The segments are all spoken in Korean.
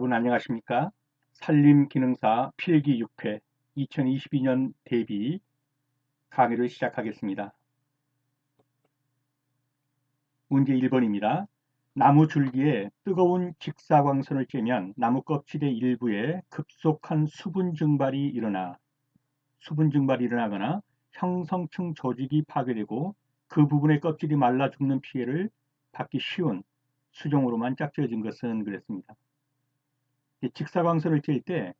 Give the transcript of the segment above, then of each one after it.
여러분 안녕하십니까? 산림기능사 필기 6회 2022년 대비 강의를 시작하겠습니다. 문제 1번입니다. 나무 줄기에 뜨거운 직사광선을 쬐면 나무 껍질의 일부에 급속한 수분 증발이 일어나거나 형성층 조직이 파괴되고 그 부분의 껍질이 말라 죽는 피해를 받기 쉬운 수종으로만 짝지어진 것은 그랬습니다. 직사광선을 쬐일 때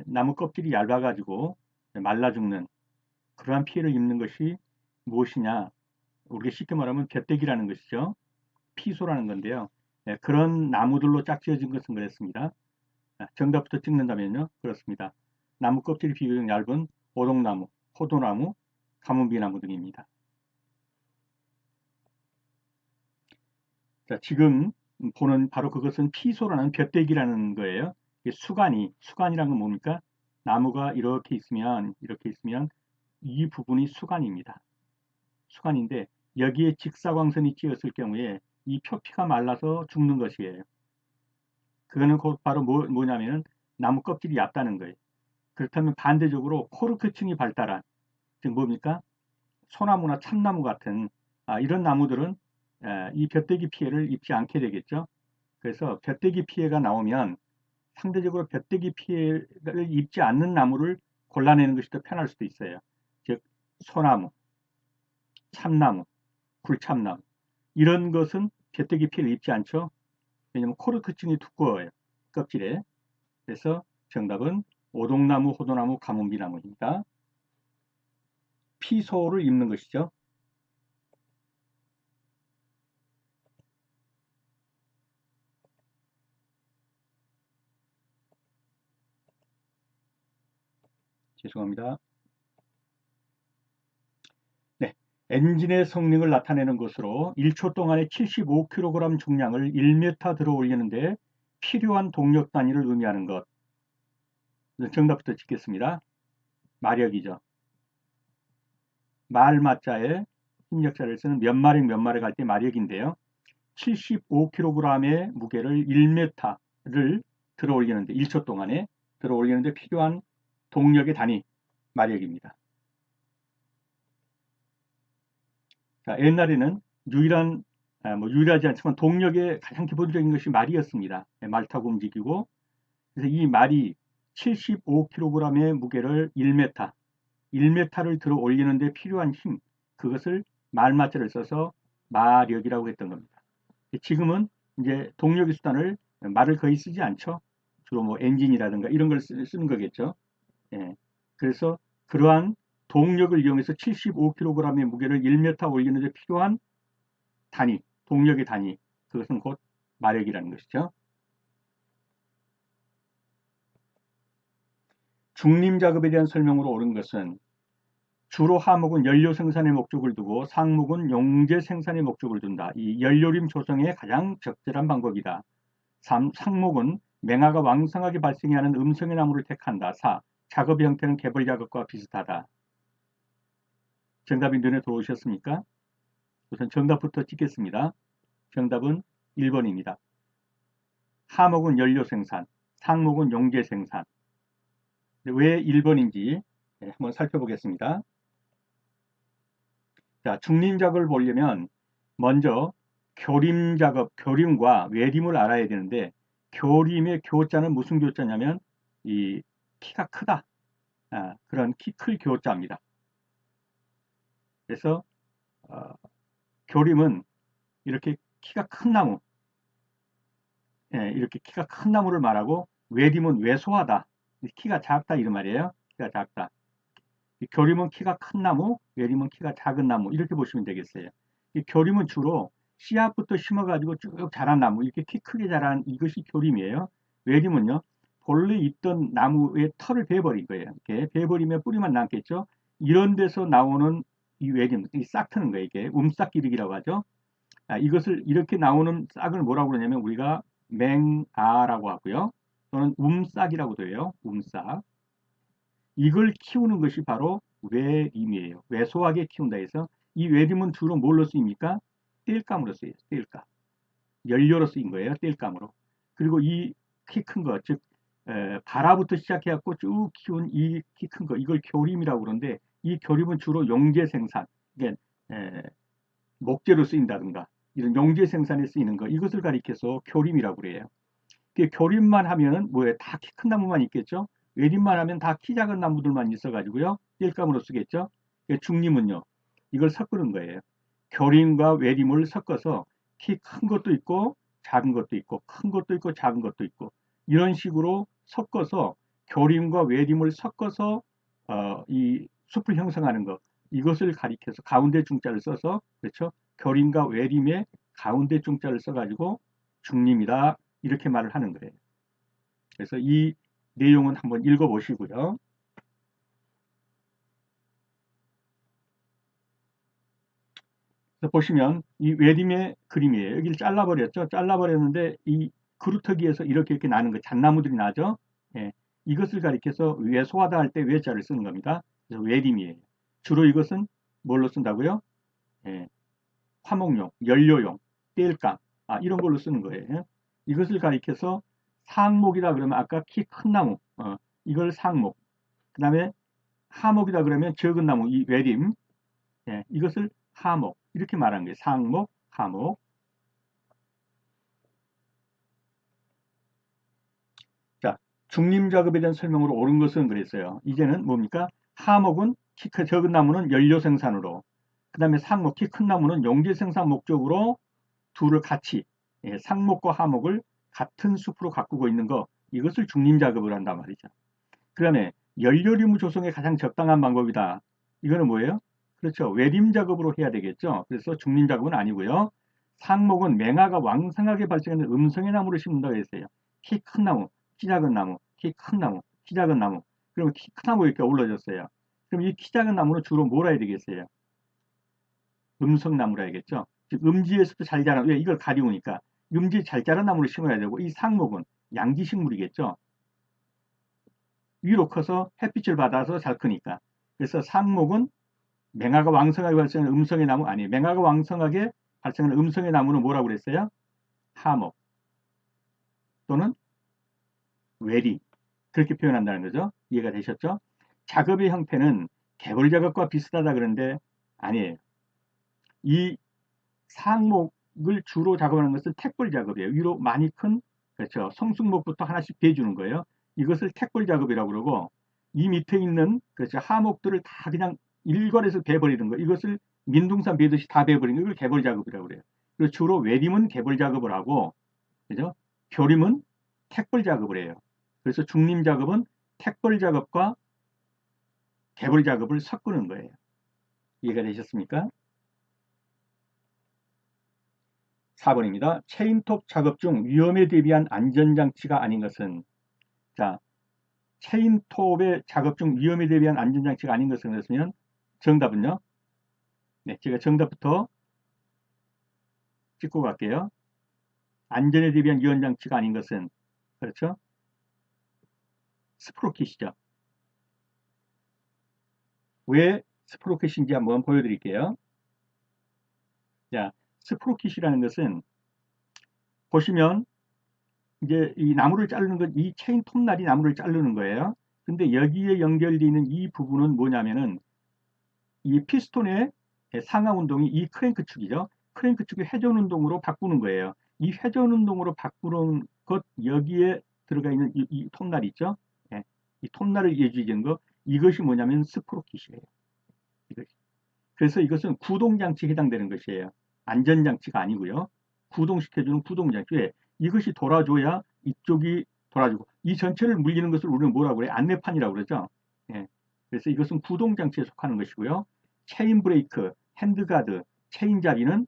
나무 껍질이 얇아가지고 말라 죽는 그러한 피해를 입는 것이 무엇이냐? 우리가 쉽게 말하면 벼떼기라는 것이죠. 피소라는 건데요. 그런 나무들로 짝지어진 것은 그랬습니다. 정답부터 찍는다면요. 그렇습니다. 나무 껍질이 비교적 얇은 오동나무, 포도나무, 가뭄비나무 등입니다. 자, 지금 보는 바로 그것은 피소라는 벼떼기라는 거예요. 수간이라는 건 뭡니까? 나무가 이렇게 있으면 이 부분이 수간입니다. 수간인데 여기에 직사광선이 찧었을 경우에 이 표피가 말라서 죽는 것이에요. 그거는 바로 뭐냐면은 나무 껍질이 얕다는 거예요. 그렇다면 반대적으로 코르크층이 발달한, 즉 뭡니까? 소나무나 참나무 같은 이런 나무들은 이 벼떼기 피해를 입지 않게 되겠죠. 그래서 벼떼기 피해가 나오면 상대적으로 벼떼기 피해를 입지 않는 나무를 골라내는 것이 더 편할 수도 있어요. 즉 소나무, 참나무, 굴참나무 이런 것은 벼떼기 피해를 입지 않죠. 왜냐하면 코르크층이 두꺼워요. 껍질에. 그래서 정답은 오동나무, 호도나무, 가뭄비나무입니다. 피소를 입는 것이죠. 죄송합니다. 네, 엔진의 성능을 나타내는 것으로 1초 동안에 75kg 중량을 1m 들어 올리는데 필요한 동력 단위를 의미하는 것. 정답부터 찍겠습니다. 마력이죠. 말마자에 힘력자를 쓰는 몇 마력 할 때 마력인데요. 75kg의 무게를 1m를 들어 올리는데 1초 동안에 들어 올리는데 필요한 동력의 단위 마력입니다. 자, 옛날에는 유일하지 않지만 동력의 가장 기본적인 것이 말이었습니다. 말 타고 움직이고 그래서 이 말이 75kg의 무게를 1m를 들어 올리는데 필요한 힘 그것을 말마자를 써서 마력이라고 했던 겁니다. 지금은 이제 동력의 수단을 말을 거의 쓰지 않죠. 주로 뭐 엔진이라든가 이런 걸 쓰는 거겠죠. 예. 그래서 그러한 동력을 이용해서 75kg의 무게를 1m 올리는데 필요한 단위, 동력의 단위, 그것은 곧 마력이라는 것이죠. 중림 작업에 대한 설명으로 옳은 것은 주로 하목은 연료 생산의 목적을 두고 상목은 용재 생산의 목적을 둔다. 이 연료림 조성의 가장 적절한 방법이다. 3. 상목은 맹화가 왕성하게 발생해야 하는 음성의 나무를 택한다. 4. 작업 형태는 개벌 작업과 비슷하다. 정답이 눈에 들어오셨습니까? 우선 정답부터 찍겠습니다. 정답은 1번입니다. 하목은 연료 생산, 상목은 용재 생산. 왜 1번인지 한번 살펴보겠습니다. 자, 중림 작업을 보려면 먼저 교림 작업, 교림과 외림을 알아야 되는데 교림의 교자는 무슨 교자냐면 이 키가 크다. 그런 키 클 교자입니다. 그래서 교림은 이렇게 키가 큰 나무, 이렇게 키가 큰 나무를 말하고 외림은 왜소하다. 키가 작다 이런 말이에요. 키가 작다. 교림은 키가 큰 나무, 외림은 키가 작은 나무 이렇게 보시면 되겠어요. 이 교림은 주로 씨앗부터 심어가지고 쭉 자란 나무 이렇게 키 크게 자란 이것이 교림이에요. 외림은요 본래 있던 나무의 털을 베버린 거예요. 이렇게 베버리면 뿌리만 남겠죠. 이런 데서 나오는 이 외림, 이 싹 트는 거예요. 이게 움싹기르기라고 하죠. 이것을 이렇게 나오는 싹을 뭐라고 그러냐면 우리가 맹아라고 하고요. 또는 움싹이라고도 해요. 움싹. 이걸 키우는 것이 바로 외림이에요. 왜소하게 키운다 해서 이 외림은 주로 뭘로 쓰입니까? 땔감으로 쓰여요. 땔감. 연료로 쓰인 거예요. 땔감으로. 그리고 이 키 큰 거, 즉 발화부터 시작해갖고 쭉 키운 이 키 큰 거, 이걸 교림이라고 그러는데 이 교림은 주로 용재 생산, 이게 목재로 쓰인다든가 이런 용재 생산에 쓰이는 거, 이것을 가리켜서 교림이라고 그래요. 교림만 하면은 뭐예요? 다 키 큰 나무만 있겠죠? 외림만 하면 다 키 작은 나무들만 있어가지고요. 땔감으로 쓰겠죠? 중림은요. 이걸 섞는 거예요. 교림과 외림을 섞어서 키 큰 것도 있고 작은 것도 있고 큰 것도 있고 작은 것도 있고 이런 식으로 섞어서 교림과 외림을 섞어서 이 숲을 형성하는 것, 이것을 가리켜서 가운데 중자를 써서, 그렇죠? 교림과 외림의 가운데 중자를 써가지고 중림이다, 이렇게 말을 하는 거예요. 그래서 이 내용은 한번 읽어보시고요. 보시면 이 외림의 그림이에요. 여기를 잘라버렸죠. 잘라버렸는데 이 그루터기에서 이렇게 나는 거, 잣나무들이 나죠. 예, 이것을 가리켜서 외소하다 할 때 외자를 쓰는 겁니다. 그래서 외림이에요. 주로 이것은 뭘로 쓴다고요? 예, 화목용, 연료용, 땔감, 이런 걸로 쓰는 거예요. 이것을 가리켜서 상목이다 그러면 아까 키 큰 나무, 이걸 상목. 그 다음에 하목이다 그러면 적은 나무, 이 외림, 이것을 하목, 이렇게 말하는 거예요. 상목, 하목. 자, 중림 작업에 대한 설명으로 옳은 것은 그랬어요. 이제는 뭡니까? 하목은 키 적은 나무는 연료 생산으로, 그 다음에 상목, 키 큰 나무는 용재 생산 목적으로 둘을 같이, 상목과 하목을 같은 숲으로 가꾸고 있는 거, 이것을 중림 작업을 한단 말이죠. 그 다음에 연료림을 조성에 가장 적당한 방법이다. 이거는 뭐예요? 그렇죠. 외림 작업으로 해야 되겠죠. 그래서 중림 작업은 아니고요. 상목은 맹화가 왕성하게 발생하는 음성의 나무를 심는다고 했어요. 키 큰 나무, 키 작은 나무, 키 큰 나무, 키 작은 나무. 그리고 키 큰 나무 이렇게 올라졌어요. 그럼 이 키 작은 나무는 주로 뭐라 해야 되겠어요? 음성나무라 해야겠죠. 즉 음지에서도 잘 자라는, 왜 이걸 가리우니까 음지 잘 자라는 나무를 심어야 되고, 이 상목은 양지식물이겠죠. 위로 커서 햇빛을 받아서 잘 크니까. 그래서 상목은 맹화가 왕성하게 발생하는 음성의 나무, 아니에요. 맹화가 왕성하게 발생하는 음성의 나무는 뭐라고 그랬어요? 하목 또는 외리, 그렇게 표현한다는 거죠. 이해가 되셨죠? 작업의 형태는 개벌 작업과 비슷하다 그러는데 아니에요. 이 상목을 주로 작업하는 것은 택벌 작업이에요. 위로 많이 큰, 그렇죠, 성숙목부터 하나씩 베주는 거예요. 이것을 택벌 작업이라고 그러고, 이 밑에 있는, 그렇죠, 하목들을 다 그냥 일괄해서 베버리는 거, 이것을 민둥산 베듯이 다 베버리는 걸 개벌 작업이라고 그래요. 그리고 주로 외림은 개벌 작업을 하고, 그죠? 교림은 택벌 작업을 해요. 그래서 중림 작업은 택벌 작업과 개벌 작업을 섞는 거예요. 이해가 되셨습니까? 4번입니다. 체인톱 작업 중 위험에 대비한 안전장치가 아닌 것은, 자, 체인톱의 작업 중 위험에 대비한 안전장치가 아닌 것은 그랬으면 정답은요. 네, 제가 정답부터 찍고 갈게요. 안전에 대비한 위험장치가 아닌 것은, 그렇죠? 스프로킷이죠. 왜 스프로킷인지 한번 보여드릴게요. 자, 스프로킷이라는 것은 보시면 이제 이 나무를 자르는 건 이 체인 톱날이 나무를 자르는 거예요. 근데 여기에 연결되어 있는 이 부분은 뭐냐면은 이 피스톤의 상하 운동이 이 크랭크 축이죠. 크랭크 축이 회전 운동으로 바꾸는 거예요. 이 회전 운동으로 바꾸는 것, 여기에 들어가 있는 이 톱날 있죠. 예, 이 톱날을 예지는 거, 이것이 뭐냐면 스프로킷이에요. 이것이. 그래서 이것은 구동장치에 해당되는 것이에요. 안전장치가 아니고요. 구동시켜주는 구동장치. 왜? 이것이 돌아줘야 이쪽이 돌아주고, 이 전체를 물리는 것을 우리는 뭐라고 그래요? 안내판이라고 그러죠. 예. 그래서 이것은 구동장치에 속하는 것이고요. 체인 브레이크, 핸드가드, 체인잡이는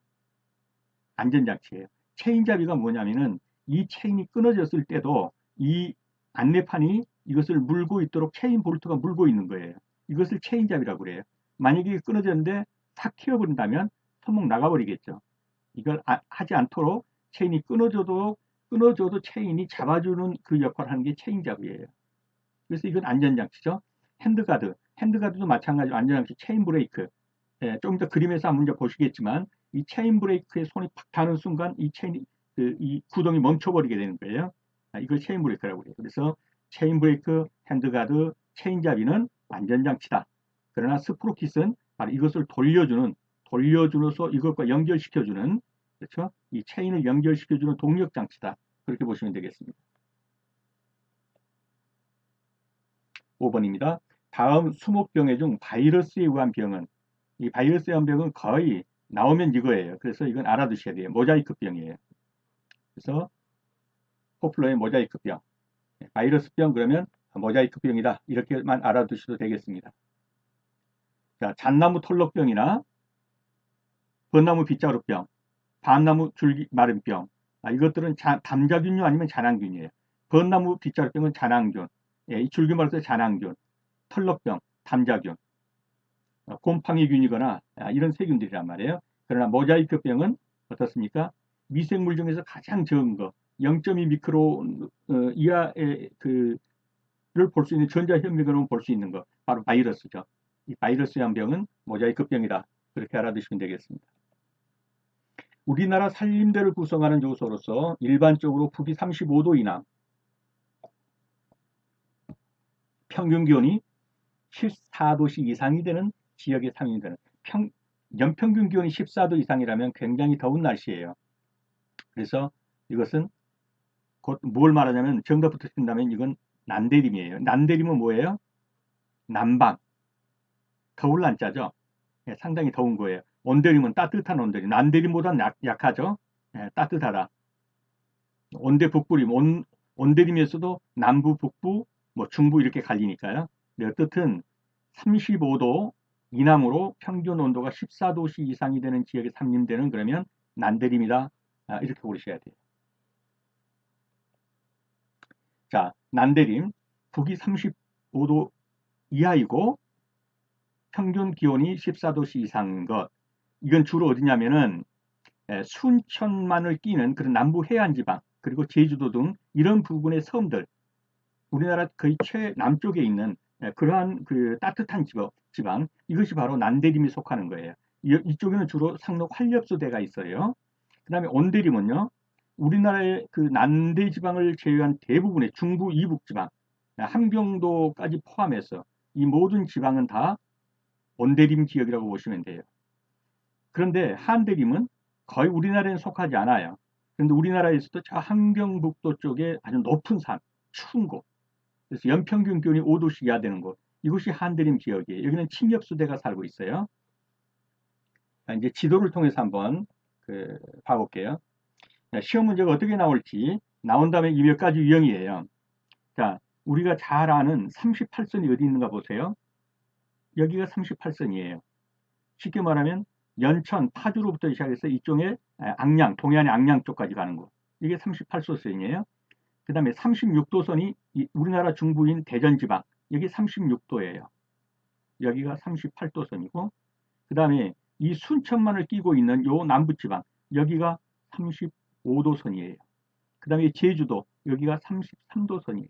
안전장치예요. 체인잡이가 뭐냐면은 이 체인이 끊어졌을 때도 이 안내판이 이것을 물고 있도록 체인 볼트가 물고 있는 거예요. 이것을 체인잡이라고 그래요. 만약에 끊어졌는데 탁 튀어버린다면 손목 나가버리겠죠. 이걸 하지 않도록 체인이 끊어져도 체인이 잡아주는 그 역할을 하는 게 체인잡이에요. 그래서 이건 안전장치죠. 핸드가드도 마찬가지로 안전장치, 체인 브레이크. 좀 더 그림에서 한번 이제 보시겠지만 이 체인 브레이크에 손이 팍 닿는 순간 이 체인이 이 구동이 멈춰버리게 되는 거예요. 이걸 체인 브레이크라고 해요. 그래서 체인 브레이크, 핸드가드, 체인잡이는 안전장치다. 그러나 스프로킷은 바로 이것을 돌려주면서 이것과 연결시켜주는, 그렇죠? 이 체인을 연결시켜주는 동력장치다. 그렇게 보시면 되겠습니다. 5번입니다. 다음 수목병해 중 바이러스에 의한 병은, 이 바이러스에 의한 병은 거의 나오면 이거예요. 그래서 이건 알아두셔야 돼요. 모자이크병이에요. 그래서 포플러의 모자이크병, 바이러스병 그러면 모자이크병이다. 이렇게만 알아두셔도 되겠습니다. 자, 잣나무 털럭병이나 벚나무 빗자루병, 밤나무 줄기 마른병, 이것들은 담자균류 아니면 잔항균이에요. 벚나무 빗자루병은 잔항균, 이 줄기 마를 때 잔항균, 털럭병, 담자균, 곰팡이균이거나 이런 세균들이란 말이에요. 그러나 모자이크병은 어떻습니까? 미생물 중에서 가장 적은 거, 0.2 미크로 이하의 를 볼 수 있는 전자현미경으로 볼 수 있는 거, 바로 바이러스죠. 이 바이러스형 병은 모자이크병이다. 그렇게 알아두시면 되겠습니다. 우리나라 산림대를 구성하는 요소로서 일반적으로 북위 35도 이남, 평균 기온이 14도씨 이상이 되는 지역에 상인되는 연평균 기온이 14도 이상이라면 굉장히 더운 날씨예요. 그래서 이것은 곧 뭘 말하냐면 정답부터 쓴다면 이건 난대림이에요. 난대림은 뭐예요? 남방, 더울 난자죠. 상당히 더운 거예요. 온대림은 따뜻한 온대림, 난대림보다는 약하죠. 따뜻하다. 온대 북부림, 온대림에서도 남부, 북부, 뭐 중부 이렇게 갈리니까요. 어떻든 35도 이남으로 평균 온도가 14도씨 이상이 되는 지역에 산림되는 그러면 난대림이다. 이렇게 보시셔야 돼요. 자, 난대림, 북위 35도 이하이고 평균 기온이 14도씨 이상인 것. 이건 주로 어디냐면은 순천만을 끼는 그런 남부 해안지방, 그리고 제주도 등 이런 부분의 섬들, 우리나라 거의 최남쪽에 있는 그러한 따뜻한 지방, 이것이 바로 난대림이 속하는 거예요. 이쪽에는 주로 상록 활엽소대가 있어요. 그 다음에 온대림은요, 우리나라의 그 난대 지방을 제외한 대부분의 중부 이북 지방, 함경도까지 포함해서 이 모든 지방은 다 온대림 지역이라고 보시면 돼요. 그런데 한대림은 거의 우리나라에는 속하지 않아요. 그런데 우리나라에서도 저 함경북도 쪽에 아주 높은 산, 추운 곳, 그래서 연평균 기온이 5도씩 이하 되는 곳, 이곳이 한대림 지역이에요. 여기는 침엽수대가 살고 있어요. 이제 지도를 통해서 한번 봐볼게요. 시험 문제가 어떻게 나올지 나온다면 이 몇 가지 유형이에요. 자, 우리가 잘 아는 38선이 어디 있는가 보세요. 여기가 38선이에요. 쉽게 말하면 연천, 파주로부터 시작해서 이쪽에 ang양, 동해안의 ang양 쪽까지 가는 곳. 이게 38도선이에요. 그 다음에 36도선이 우리나라 중부인 대전지방. 여기 36도예요. 여기가 38도선이고, 그 다음에 이 순천만을 끼고 있는 요 남부지방. 여기가 35도선이에요. 그 다음에 제주도. 여기가 33도선이에요.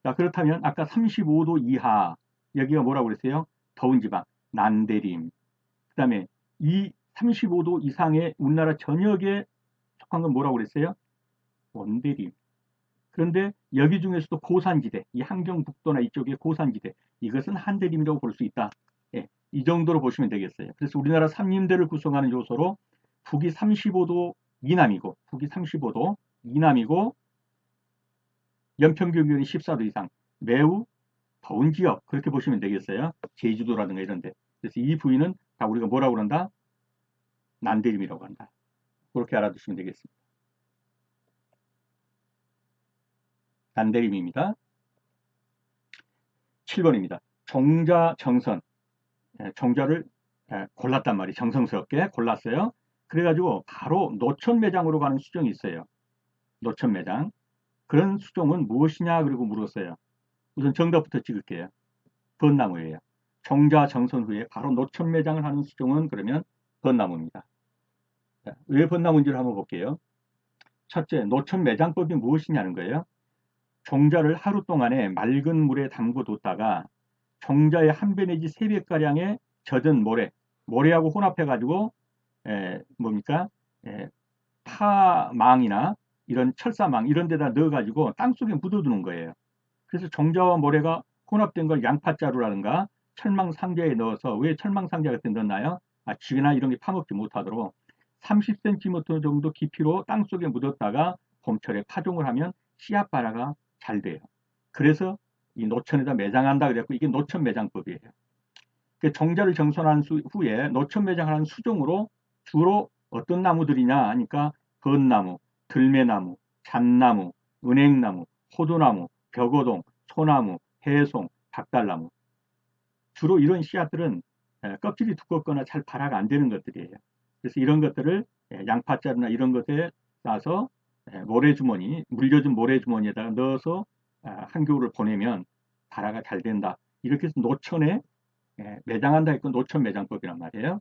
자, 그렇다면 아까 35도 이하. 여기가 뭐라고 그랬어요? 더운 지방. 난대림. 그 다음에 이 35도 이상의 우리나라 전역에 속한 건 뭐라고 그랬어요? 온대림. 그런데 여기 중에서도 고산지대, 이 함경북도나 이쪽의 고산지대, 이것은 한대림이라고 볼 수 있다. 이 정도로 보시면 되겠어요. 그래서 우리나라 산림대를 구성하는 요소로 북위 35도 이남이고, 북위 35도 이남이고, 연평균 기온이 14도 이상, 매우 더운 지역, 그렇게 보시면 되겠어요. 제주도라든가 이런데. 그래서 이 부위는 다 우리가 뭐라고 그런다? 난대림이라고 한다. 그렇게 알아두시면 되겠습니다. 난대림입니다. 7번입니다. 종자정선. 종자를 골랐단 말이에요. 정성스럽게 골랐어요. 그래가지고 바로 노천매장으로 가는 수정이 있어요. 노천매장. 그런 수종은 무엇이냐 그리고 물었어요. 우선 정답부터 찍을게요. 벚나무예요. 종자정선 후에 바로 노천매장을 하는 수종은 그러면 벚나무입니다. 왜 벚나무인지를 한번 볼게요. 첫째, 노천매장법이 무엇이냐는 거예요. 종자를 하루 동안에 맑은 물에 담궈뒀다가 종자의 한 배 내지 세 배가량의 젖은 모래하고 혼합해가지고 뭡니까? 파망이나 이런 철사망 이런 데다 넣어가지고 땅속에 묻어두는 거예요. 그래서 정자와 모래가 혼합된 걸 양파자루라든가 철망상자에 넣어서, 왜 철망상자 같은 데 넣나요? 쥐나 이런 게 파먹지 못하도록 30cm 정도 깊이로 땅속에 묻었다가 봄철에 파종을 하면 씨앗 발화가 잘 돼요. 그래서 이 노천에다 매장한다 그랬고, 이게 노천 매장법이에요. 정자를 정선한 후에 노천 매장하는 수종으로 주로 어떤 나무들이냐 하니까 벚나무, 들매나무, 잣나무, 은행나무, 호두나무, 벽오동, 소나무, 해송, 박달나무, 주로 이런 씨앗들은 껍질이 두껍거나 잘 발화가 안 되는 것들이에요. 그래서 이런 것들을 양파자루나 이런 것에 싸서 모래주머니, 물려준 모래주머니에다가 넣어서 한겨울을 보내면 발화가 잘 된다. 이렇게 해서 노천에 매장한다 했고, 노천 매장법이란 말이에요.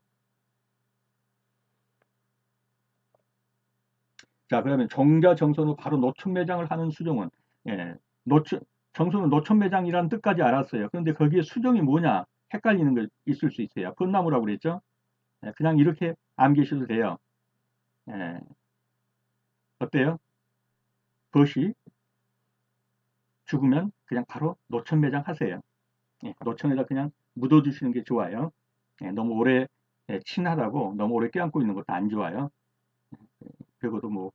자, 그러면 정자 정선 후 바로 노천 매장을 하는 수종은, 노천, 정선은 노천 매장이라는 뜻까지 알았어요. 그런데 거기에 수종이 뭐냐 헷갈리는 거 있을 수 있어요. 벚나무라고 그랬죠. 그냥 이렇게 암기하셔도 돼요. 어때요? 벗이 죽으면 그냥 바로 노천 매장 하세요. 노천에다 그냥 묻어주시는 게 좋아요. 너무 오래 친하다고 너무 오래 껴안고 있는 것도 안 좋아요. 그리고도 뭐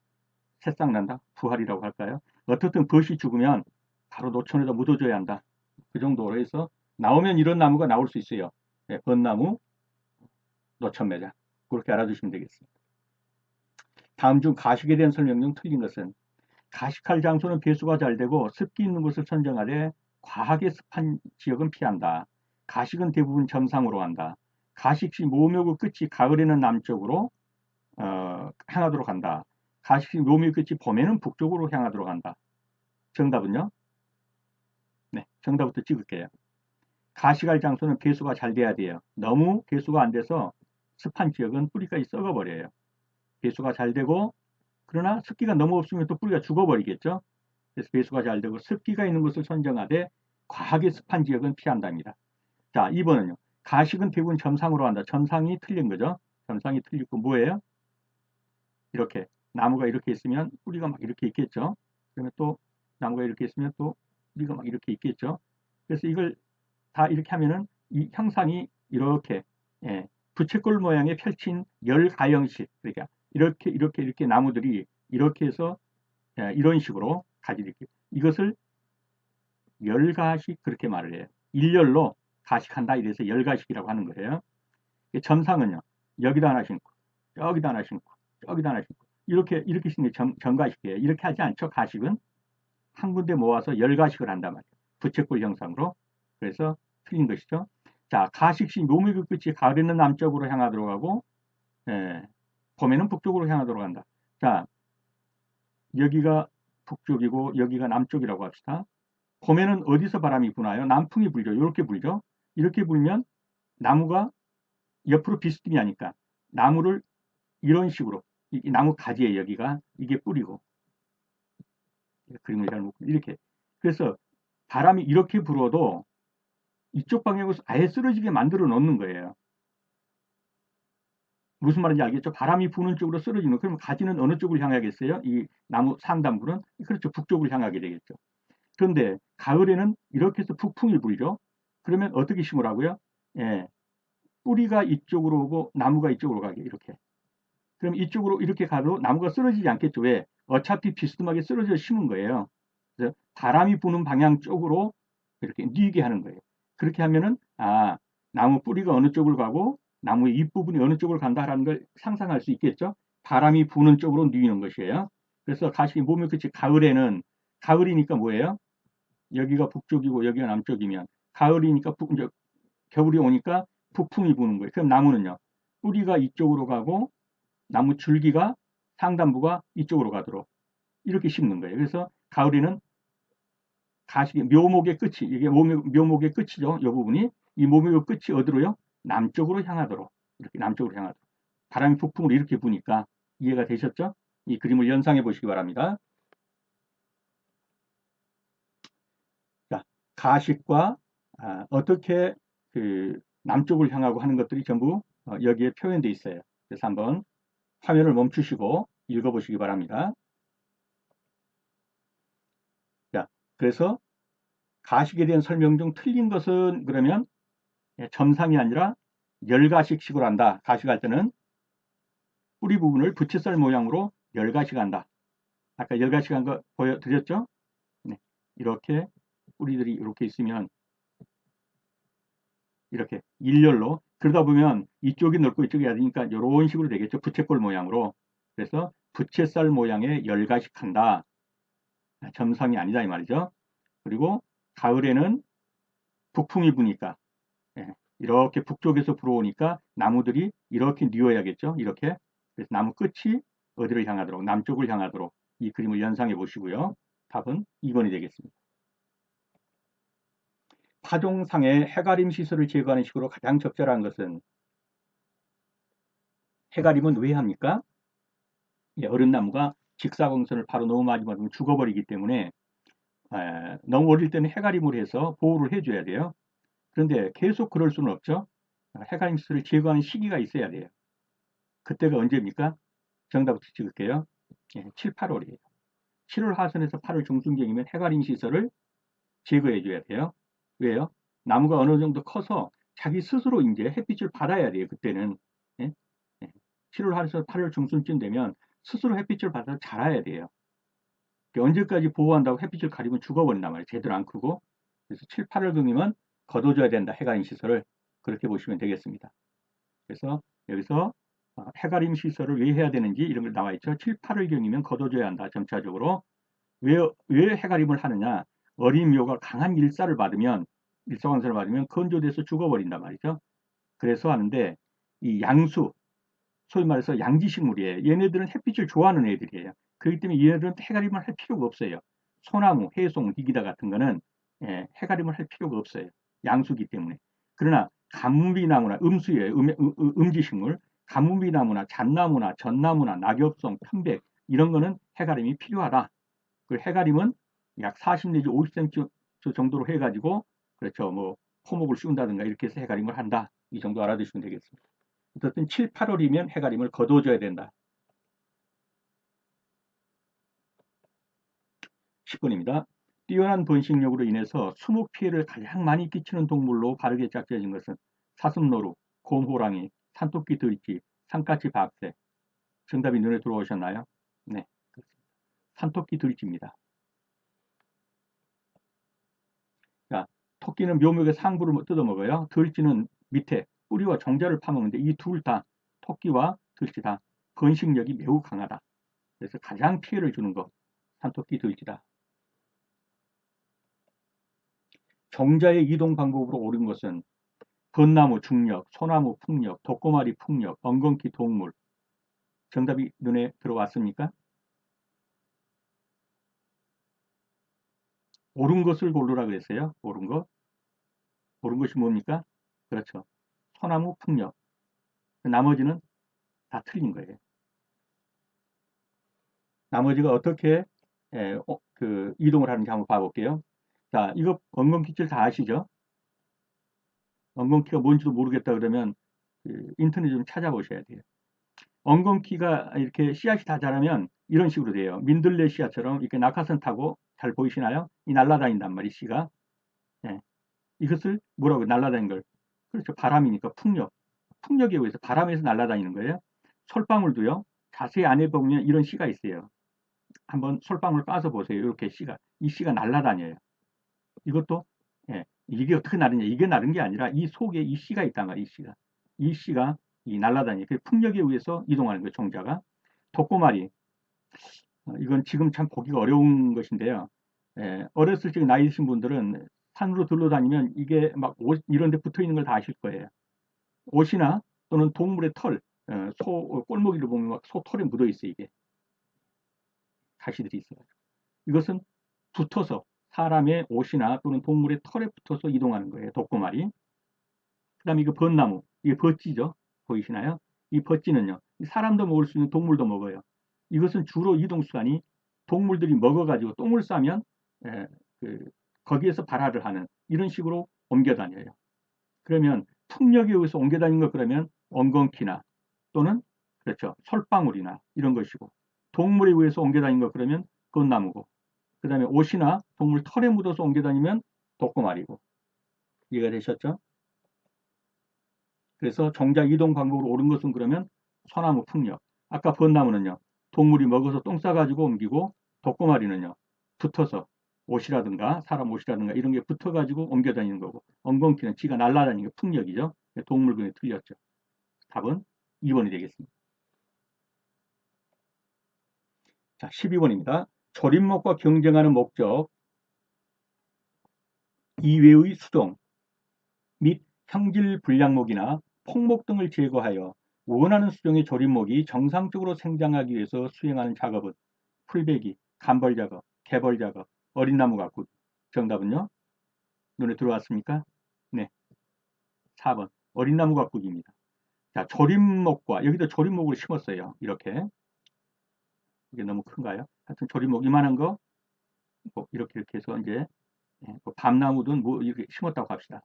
새싹 난다, 부활이라고 할까요? 어떻든 벗이 죽으면 바로 노천에다 묻어줘야 한다. 그 정도로 해서 나오면 이런 나무가 나올 수 있어요. 벚나무, 노천매장. 그렇게 알아두시면 되겠습니다. 다음 중 가식에 대한 설명 중 틀린 것은, 가식할 장소는 배수가 잘 되고 습기 있는 곳을 선정하되 과하게 습한 지역은 피한다. 가식은 대부분 점상으로 한다. 가식 시 모묘구 끝이 가을에는 남쪽으로 향하도록 한다. 가식 시 모묘구 끝이 봄에는 북쪽으로 향하도록 한다. 정답은요? 네, 정답부터 찍을게요. 가식할 장소는 배수가 잘 돼야 돼요. 너무 배수가 안 돼서 습한 지역은 뿌리가 썩어버려요. 배수가 잘 되고, 그러나 습기가 너무 없으면 또 뿌리가 죽어버리겠죠. 그래서 배수가 잘 되고 습기가 있는 곳을 선정하되 과하게 습한 지역은 피한답니다. 자, 2번은요. 가식은 대부분 점상으로 한다. 점상이 틀린 거죠. 점상이 틀리고 뭐예요? 이렇게 나무가 이렇게 있으면 뿌리가 막 이렇게 있겠죠. 그러면 또 나무가 이렇게 있으면 또 뿌리가 막 이렇게 있겠죠. 그래서 이걸 다 이렇게 하면은 이 형상이 이렇게 부채꼴 모양의 펼친 열가형식, 그러니까 이렇게 나무들이 이렇게 해서 이런 식으로 가지를 이렇게, 이것을 열가식 그렇게 말을 해요. 일렬로 가식한다 이래서 열가식이라고 하는 거예요. 점상은요, 여기다 하나 심고 여기다 하나 심고 여기다 하나 심고 이렇게 심는 게 정가식이에요. 이렇게 하지 않죠. 가식은 한 군데 모아서 열가식을 한단 말이에요. 부채꼴 형상으로. 그래서 틀린 것이죠. 자, 가식시 묘미의 끝이 가을에는 남쪽으로 향하도록 하고, 봄에는 북쪽으로 향하도록 한다. 자, 여기가 북쪽이고 여기가 남쪽이라고 합시다. 봄에는 어디서 바람이 부나요? 남풍이 불죠. 이렇게 불죠. 이렇게 불면 나무가 옆으로 비스듬히 하니까 나무를 이런 식으로, 이 나무 가지에 여기가 이게 뿌리고, 그림을 잘못 이렇게. 그래서 바람이 이렇게 불어도 이쪽 방향으로 아예 쓰러지게 만들어 놓는 거예요. 무슨 말인지 알겠죠? 바람이 부는 쪽으로 쓰러지는. 그럼 가지는 어느 쪽을 향하겠어요? 이 나무 상단부는? 그렇죠. 북쪽을 향하게 되겠죠. 그런데 가을에는 이렇게 해서 북풍이 불죠. 그러면 어떻게 심으라고요? 뿌리가 이쪽으로 오고 나무가 이쪽으로 가게, 이렇게. 그럼 이쪽으로 이렇게 가도 나무가 쓰러지지 않겠죠. 왜? 어차피 비스듬하게 쓰러져 심은 거예요. 그래서 바람이 부는 방향 쪽으로 이렇게 뉘게 하는 거예요. 그렇게 하면은 나무 뿌리가 어느 쪽을 가고 나무의 윗부분이 어느 쪽을 간다라는 걸 상상할 수 있겠죠. 바람이 부는 쪽으로 뉘는 것이에요. 그래서 가시 몸의 끝이 가을에는, 가을이니까 뭐예요? 여기가 북쪽이고 여기가 남쪽이면 가을이니까 이제 겨울이 오니까 북풍이 부는 거예요. 그럼 나무는요. 뿌리가 이쪽으로 가고 나무 줄기가 상단부가 이쪽으로 가도록 이렇게 심는 거예요. 그래서 가을에는 가식의 묘목의 끝이, 이게 묘목의 끝이죠. 이 부분이, 이 묘목의 끝이 어디로요? 남쪽으로 향하도록, 이렇게 남쪽으로 향하도록. 바람이 북풍으로 이렇게 부니까 이해가 되셨죠? 이 그림을 연상해 보시기 바랍니다. 자, 가식과 어떻게 그 남쪽을 향하고 하는 것들이 전부 여기에 표현되어 있어요. 그래서 한번 화면을 멈추시고 읽어보시기 바랍니다. 그래서 가식에 대한 설명 중 틀린 것은 그러면 점상이 아니라 열가식식으로 한다. 가식할 때는 뿌리 부분을 부채살 모양으로 열가식한다. 아까 열가식한 거 보여드렸죠? 네. 이렇게 뿌리들이 이렇게 있으면 이렇게 일렬로 그러다 보면 이쪽이 넓고 이쪽이 얕으니까 이런 식으로 되겠죠. 부채꼴 모양으로. 그래서 부채살 모양의 열가식한다. 점상이 아니다 이 말이죠. 그리고 가을에는 북풍이 부니까 이렇게 북쪽에서 불어오니까 나무들이 이렇게 뉘어야겠죠. 이렇게. 그래서 나무 끝이 어디를 향하도록 남쪽을 향하도록 이 그림을 연상해 보시고요. 답은 2번이 되겠습니다. 파종상의 해가림 시설을 제거하는 식으로 가장 적절한 것은 해가림은 왜 합니까? 어른나무가 직사광선을 바로 너무 많이 받으면 죽어버리기 때문에 너무 어릴 때는 해가림을 해서 보호를 해줘야 돼요. 그런데 계속 그럴 수는 없죠. 해가림 시설을 제거하는 시기가 있어야 돼요. 그때가 언제입니까? 정답부터 찍을게요. 7, 8월이에요. 7월 하순에서 8월 중순경이면 해가림 시설을 제거해 줘야 돼요. 왜요? 나무가 어느 정도 커서 자기 스스로 이제 햇빛을 받아야 돼요. 그때는. 7월 하순에서 8월 중순쯤 되면 스스로 햇빛을 받아서 자라야 돼요. 언제까지 보호한다고 햇빛을 가리면 죽어버린단 말이에요. 제대로 안 크고. 그래서 7, 8월경이면 걷어줘야 된다. 해가림 시설을. 그렇게 보시면 되겠습니다. 그래서 여기서 해가림 시설을 왜 해야 되는지 이런 걸 나와 있죠. 7, 8월경이면 걷어줘야 한다. 점차적으로. 왜 해가림을 하느냐? 어린 묘가 강한 일사광선을 받으면 건조돼서 죽어버린단 말이죠. 그래서 하는데 이 양수, 소위 말해서 양지식물이에요. 얘네들은 햇빛을 좋아하는 애들이에요. 그렇기 때문에 얘네들은 해가림을 할 필요가 없어요. 소나무, 해송, 희기다 같은 거는 해가림을 할 필요가 없어요. 양수기 때문에. 그러나 가뭄비나무나 음수예요. 음지식물. 가뭄비나무나 잣나무나 전나무나 낙엽송, 편백 이런 거는 해가림이 필요하다. 그 해가림은 약 40 내지 50cm 정도로 해가지고 그렇죠. 뭐 호목을 씌운다든가 이렇게 해서 해가림을 한다. 이 정도 알아두시면 되겠습니다. 어쨌든 7, 8월이면 해가림을 거둬줘야 된다. 10번입니다. 뛰어난 번식력으로 인해서 수목 피해를 가장 많이 끼치는 동물로 바르게 짝지어진 것은 사슴노루, 곰호랑이, 산토끼 들쥐, 산까치 박새. 정답이 눈에 들어오셨나요? 네, 그렇습니다. 산토끼 들쥐입니다. 자, 토끼는 묘목의 상부를 뜯어먹어요. 들쥐는 밑에 뿌리와 종자를 파먹는데 이 둘 다 토끼와 들쥐 다 번식력이 매우 강하다. 그래서 가장 피해를 주는 것 산토끼 들쥐다. 종자의 이동 방법으로 옳은 것은 벚나무 중력, 소나무 풍력, 독고마리 풍력, 엉겅퀴 동물. 정답이 눈에 들어왔습니까? 옳은 것을 고르라 그랬어요. 옳은 것. 옳은 것이 뭡니까? 그렇죠. 소나무 풍력. 나머지는 다 틀린 거예요. 나머지가 어떻게 이동을 하는지 한번 봐볼게요. 자, 이거 엉겅퀴줄 다 아시죠? 엉겅퀴가 뭔지도 모르겠다 그러면 인터넷 좀 찾아보셔야 돼요. 엉겅퀴가 이렇게 씨앗이 다 자라면 이런 식으로 돼요. 민들레 씨앗처럼 이렇게 낙하산 타고 잘 보이시나요? 이 날아다닌단 말이에요, 씨가. 예. 이것을 뭐라고 날아다니는 걸. 그렇죠. 바람이니까 풍력. 풍력에 의해서 바람에서 날아다니는 거예요. 솔방울도요. 자세히 안에 보면 이런 씨가 있어요. 한번 솔방울 까서 보세요. 이렇게 씨가. 이 씨가 날아다녀요. 이것도 이게 어떻게 나르냐. 이게 나른 게 아니라 이 속에 이 씨가 있단 말이에요. 이 씨가. 이 씨가 이 날아다니는 그 풍력에 의해서 이동하는 거예요. 종자가. 독고마리. 이건 지금 참 보기가 어려운 것인데요. 어렸을 적에 나이 드신 분들은 산으로 둘러다니면 이게 막 옷 이런 데 붙어 있는 걸 다 아실 거예요. 옷이나 또는 동물의 털, 소 꼴목이를 보면 막 소 털에 묻어 있어요. 이게 가시들이 있어요. 이것은 붙어서 사람의 옷이나 또는 동물의 털에 붙어서 이동하는 거예요. 독고말이. 그다음에 이거 벚나무, 이게 벚지죠. 보이시나요? 이 벚지는요. 사람도 먹을 수 있는 동물도 먹어요. 이것은 주로 이동 수단이 동물들이 먹어가지고 똥을 싸면 에, 그, 거기에서 발화를 하는 이런 식으로 옮겨 다녀요. 그러면 풍력에 의해서 옮겨 다니는 것 그러면 엉겅퀴나 또는 그렇죠. 솔방울이나 이런 것이고 동물에 의해서 옮겨 다니는 것 그러면 그건 나무고 그 다음에 옷이나 동물 털에 묻어서 옮겨 다니면 독고말이고. 이해가 되셨죠? 그래서 정작 이동 방법으로 옳은 것은 그러면 소나무 풍력. 아까 벚나무는요. 동물이 먹어서 똥 싸가지고 옮기고 독고마리는요. 붙어서 옷이라든가 사람 옷이라든가 이런 게 붙어가지고 옮겨 다니는 거고 엉겅퀴는 지가 날아다니는 게 풍력이죠. 동물군이 틀렸죠. 답은 2번이 되겠습니다. 자, 12번입니다. 조림목과 경쟁하는 목적 이외의 수종 및 형질 불량목이나 폭목 등을 제거하여 원하는 수종의 조림목이 정상적으로 생장하기 위해서 수행하는 작업은 풀베기, 간벌 작업, 개벌 작업, 어린 나무 가꾸기. 정답은요? 눈에 들어왔습니까? 네, 4번 어린 나무 가꾸기입니다. 자, 조림목과 여기도 조림목을 심었어요. 이렇게. 이게 너무 큰가요? 하여튼 조림목 이만한 거 이렇게 해서 이제 밤나무든 뭐 이렇게 심었다고 합시다.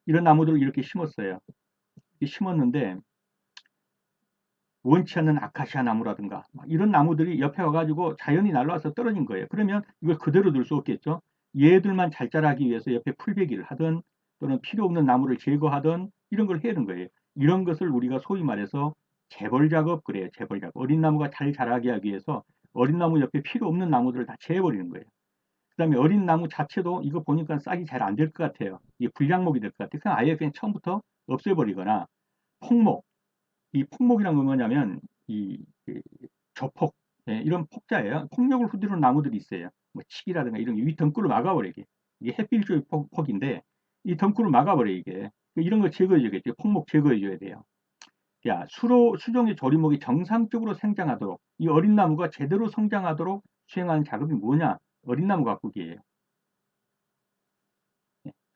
이런 나무들을 이렇게 심었어요. 이렇게 심었는데 원치 않는 아카시아 나무라든가 이런 나무들이 옆에 와가지고 자연이 날라와서 떨어진 거예요. 그러면 이걸 그대로 둘 수 없겠죠. 얘들만 잘 자라기 위해서 옆에 풀베기를 하든 또는 필요 없는 나무를 제거하든 이런 걸 해야 하는 거예요. 이런 것을 우리가 소위 말해서 재벌 작업 그래요. 재벌 작업. 어린 나무가 잘 자라게 하기 위해서 어린 나무 옆에 필요 없는 나무들을 다 제해버리는 거예요. 그 다음에 어린 나무 자체도 이거 보니까 싹이 잘 안 될 것 같아요. 이게 불량목이 될 것 같아요. 그냥 아예 그냥 처음부터 없애버리거나 폭목, 이 폭목이란 건 뭐냐면 이 저폭 이런 폭자예요. 폭력을 후두르는 나무들이 있어요. 뭐 칡이라든가 이런 게 이 덩굴을 막아버리게. 이게 햇빛의 폭인데 이 덩굴을 막아버려 이게. 이런 거 제거해줘야겠죠. 폭목 제거해줘야 돼요. 야, 수종의 조림목이 정상적으로 생장하도록 이 어린 나무가 제대로 성장하도록 수행하는 작업이 뭐냐? 어린 나무 가꾸기예요.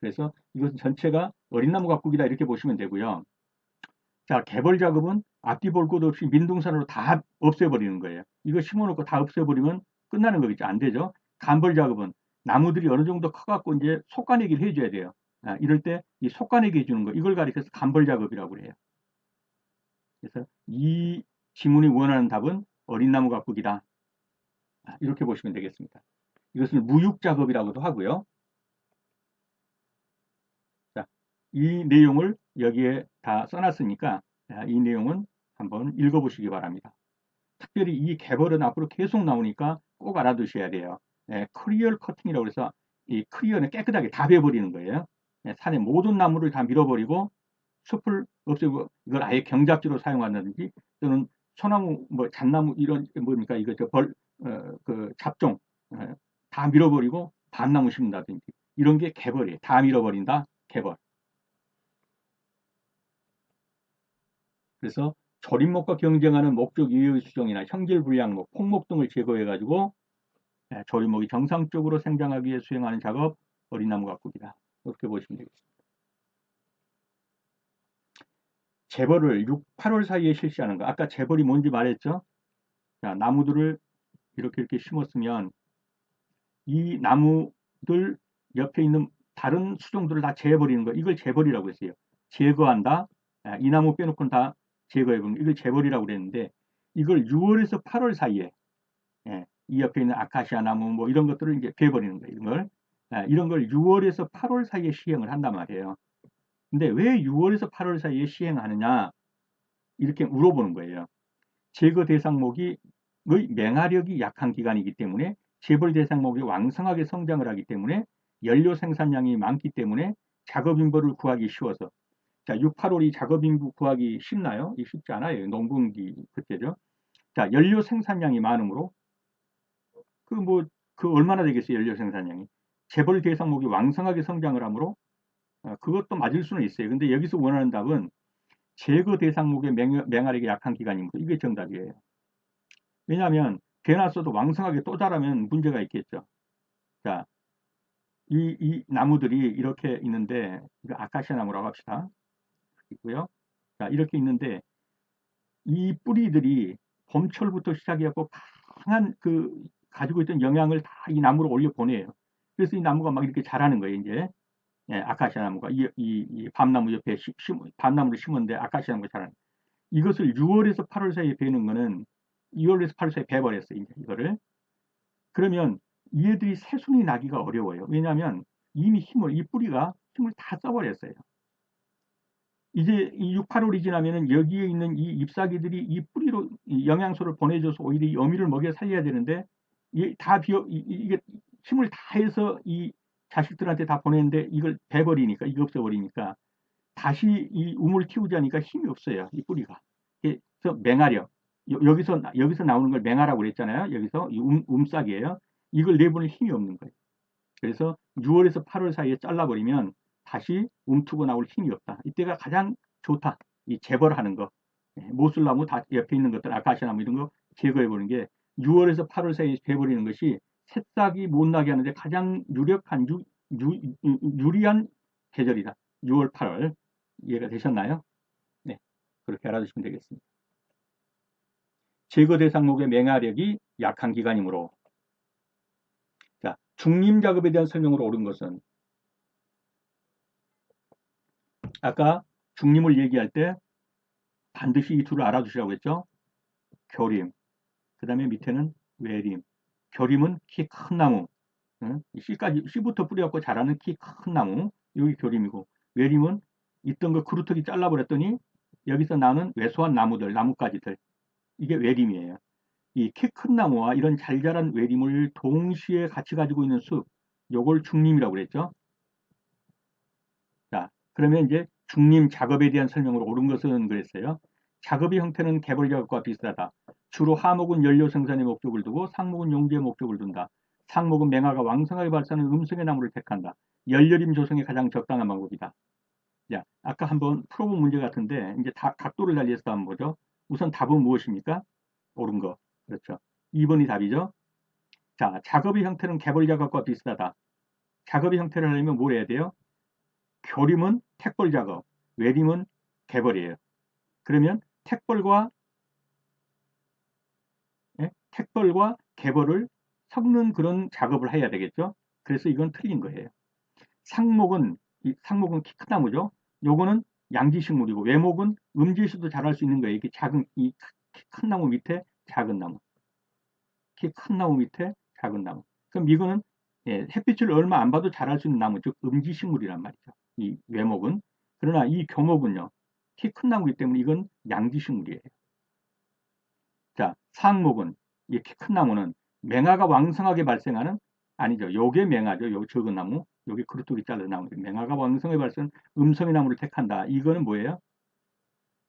그래서 이것은 전체가 어린 나무 가꾸기다 이렇게 보시면 되고요. 자, 개벌 작업은 앞뒤 볼 것 없이 민둥산으로 다 없애버리는 거예요. 이거 심어놓고 다 없애버리면 끝나는 거겠죠. 안 되죠. 간벌 작업은 나무들이 어느 정도 커갖고 이제 속가내기를 해줘야 돼요. 이럴 때 이 속가내기 해주는 거 이걸 가리켜서 간벌 작업이라고 그래요. 그래서 이 지문이 원하는 답은 어린 나무 가꾸기다. 이렇게 보시면 되겠습니다. 이것을 무육 작업이라고도 하고요. 자, 이 내용을 여기에 다 써놨으니까 이 내용은 한번 읽어보시기 바랍니다. 특별히 이 개벌은 앞으로 계속 나오니까 꼭 알아두셔야 돼요. 클리어 커팅이라고 해서 이 클리어는 깨끗하게 다 베어버리는 거예요. 산의 모든 나무를 다 밀어버리고 숲을 없애고 이걸 아예 경작지로 사용한다든지 또는 소나무, 뭐 잣나무 이런 뭡니까 이거 그 잡종 다 밀어버리고 밤나무 심는다든지 이런 게 개벌이에요. 다 밀어버린다 개벌. 그래서 조림목과 경쟁하는 목적 이외의 수종이나 형질 불량목, 폭목 등을 제거해가지고 조림목이 정상적으로 생장하기 위해 수행하는 작업 어린 나무 가꾸기다. 이렇게 보시면 되겠습니다. 재벌을 6, 8월 사이에 실시하는 거. 아까 재벌이 뭔지 말했죠? 자, 나무들을 이렇게 심었으면 이 나무들 옆에 있는 다른 수종들을 다 제해버리는 거. 이걸 재벌이라고 했어요. 제거한다. 이 나무 빼놓고는 다 제거해버리는 거. 이걸 재벌이라고 그랬는데 이걸 6월에서 8월 사이에 이 옆에 있는 아카시아 나무 뭐 이런 것들을 이제 베버리는 거예요. 이런 걸 6월에서 8월 사이에 시행을 한단 말이에요. 근데 왜 6월에서 8월 사이에 시행하느냐 이렇게 물어보는 거예요. 제거 대상목이 맹화력이 약한 기간이기 때문에 재벌 대상목이 왕성하게 성장을 하기 때문에 연료 생산량이 많기 때문에 작업인부를 구하기 쉬워서 자 6, 8월이 작업인부 구하기 쉽나요? 쉽지 않아요. 농분기 그때죠. 자 연료 생산량이 많으므로 그 뭐 그 얼마나 되겠어요 연료 생산량이 재벌 대상목이 왕성하게 성장을 하므로 그것도 맞을 수는 있어요. 근데 여기서 원하는 답은 제거 대상목의 맹활력이 약한 기간이므로 이게 정답이에요. 왜냐하면 대놨어도 왕성하게 또 자라면 문제가 있겠죠. 자, 이 나무들이 이렇게 있는데 이거 아카시아 나무라고 합시다. 있고요. 자, 이렇게 있는데 이 뿌리들이 봄철부터 시작해갖고 강한 그 가지고 있던 영양을 다 이 나무로 올려 보내요. 그래서 이 나무가 막 이렇게 자라는 거예요, 이제. 아카시아 나무가 이 밤나무 옆에 밤나무를 심었는데 아카시아 나무가 자라는. 이것을 6월에서 8월 사이에 베는 거는 2월에서 8월 사이에 베버렸어요, 이제 이거를. 그러면 얘들이 새순이 나기가 어려워요. 왜냐하면 이미 이 뿌리가 힘을 다 써버렸어요. 이제 이 6, 8월이 지나면은 여기에 있는 이 잎사귀들이 이 뿌리로 이 영양소를 보내줘서 오히려 이 어미를 먹여 살려야 되는데 다 이게 힘을 다해서 이 자식들한테 다 보내는데 이걸 베버리니까 이거 없어버리니까 다시 이 um을 키우자니까 힘이 없어요. 이 뿌리가. 그래서 맹하력. 여기서 나오는 걸 맹하라고 그랬잖아요. 여기서 이 um싹이에요. 이걸 내보낼 힘이 없는 거예요. 그래서 6월에서 8월 사이에 잘라버리면 다시 움트고 나올 힘이 없다. 이때가 가장 좋다. 이 재벌 하는 거. 모슬나무 다 옆에 있는 것들, 아카시아나무 이런 거 제거해버리는 게 6월에서 8월 사이에 베버리는 것이 새싹이 못 나게 하는데 가장 유력한, 유리한 계절이다. 6월, 8월. 이해가 되셨나요? 네. 그렇게 알아두시면 되겠습니다. 제거 대상목의 맹하력이 약한 기간이므로 자, 중림 작업에 대한 설명으로 옳은 것은 아까 중림을 얘기할 때 반드시 이 둘을 알아두시라고 했죠. 교림, 그 다음에 밑에는 외림. 교림은 키 큰 나무, 응? 씨부터 뿌려갖고 자라는 키 큰 나무, 여기 교림이고, 외림은 있던 거 그루터기 잘라버렸더니 여기서 나는 왜소한 나무들, 나뭇가지들, 이게 외림이에요. 이 키 큰 나무와 이런 잘 자란 외림을 동시에 같이 가지고 있는 숲, 요걸 중림이라고 그랬죠. 자, 그러면 이제 중림 작업에 대한 설명으로 옳은 것은 그랬어요. 작업의 형태는 개벌 작업과 비슷하다. 주로 하목은 연료 생산의 목적을 두고 상목은 용지의 목적을 둔다. 상목은 맹화가 왕성하게 발산하는 음성의 나무를 택한다. 열여림 조성에 가장 적당한 방법이다. 자, 아까 한번 풀어본 문제 같은데 이제 다 각도를 달리해서 한번 보죠. 우선 답은 무엇입니까? 옳은 거. 그렇죠. 2번이 답이죠. 자, 작업의 형태는 개벌 작업과 비슷하다. 작업의 형태를 하려면 뭘 해야 돼요? 교림은 택벌 작업, 외림은 개벌이에요. 그러면 택벌과 개벌을 섞는 그런 작업을 해야 되겠죠. 그래서 이건 틀린 거예요. 상목은 키 큰 나무죠. 요거는 양지식물이고 외목은 음지에서도 자랄 수 있는 거예요. 이게 작은 이 키 큰 나무 밑에 작은 나무, 키 큰 나무 밑에 작은 나무. 그럼 이거는 햇빛을 얼마 안 봐도 자랄 수 있는 나무, 즉 음지식물이란 말이죠. 이 외목은. 그러나 이 교목은요, 키 큰 나무이기 때문에 이건 양지식물이에요. 자, 상목은, 이 키 큰 나무는 맹화가 왕성하게 발생하는, 아니죠. 요게 맹화죠. 요 적은 나무, 요게 그루터기 잘라서 나오는 맹화가 왕성하게 발생, 음성의 나무를 택한다. 이거는 뭐예요?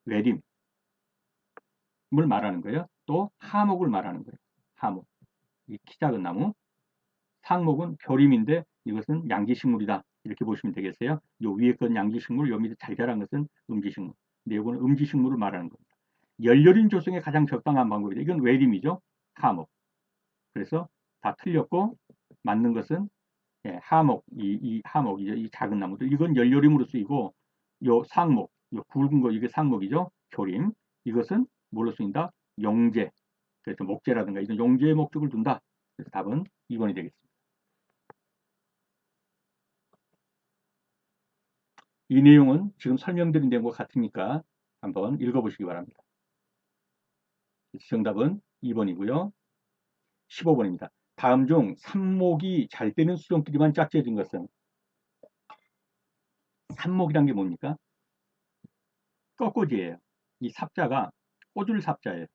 외림을 말하는 거예요. 또 하목을 말하는 거예요. 하목, 이 키 작은 나무. 상목은 교림인데 이것은 양지식물이다. 이렇게 보시면 되겠어요. 요 위에 건 양지식물, 요 밑에 잘 자란 것은 음지식물. 근데 이거는 음지식물을 말하는 겁니다. 열여림 조성에 가장 적당한 방법이다. 이건 외림이죠. 하목. 그래서 다 틀렸고 맞는 것은 하목, 이 하목이죠. 이 작은 나무들. 이건 열여림으로 쓰이고 요 상목, 요 굵은 거 이게 상목이죠. 교림. 이것은 뭘로 쓰인다? 용제. 그래서 목재라든가 이런 용제의 목적을 둔다. 그래서 답은 2번이 되겠습니다. 이 내용은 지금 설명드린 내용과 같으니까 한번 읽어보시기 바랍니다. 정답은 2번이고요. 15번입니다. 다음 중 삽목이 잘 되는 수종끼리만 짝지어진 것은? 삽목이란 게 뭡니까? 꺾꽂이에요. 이 삽자가 꽂을 삽자예요.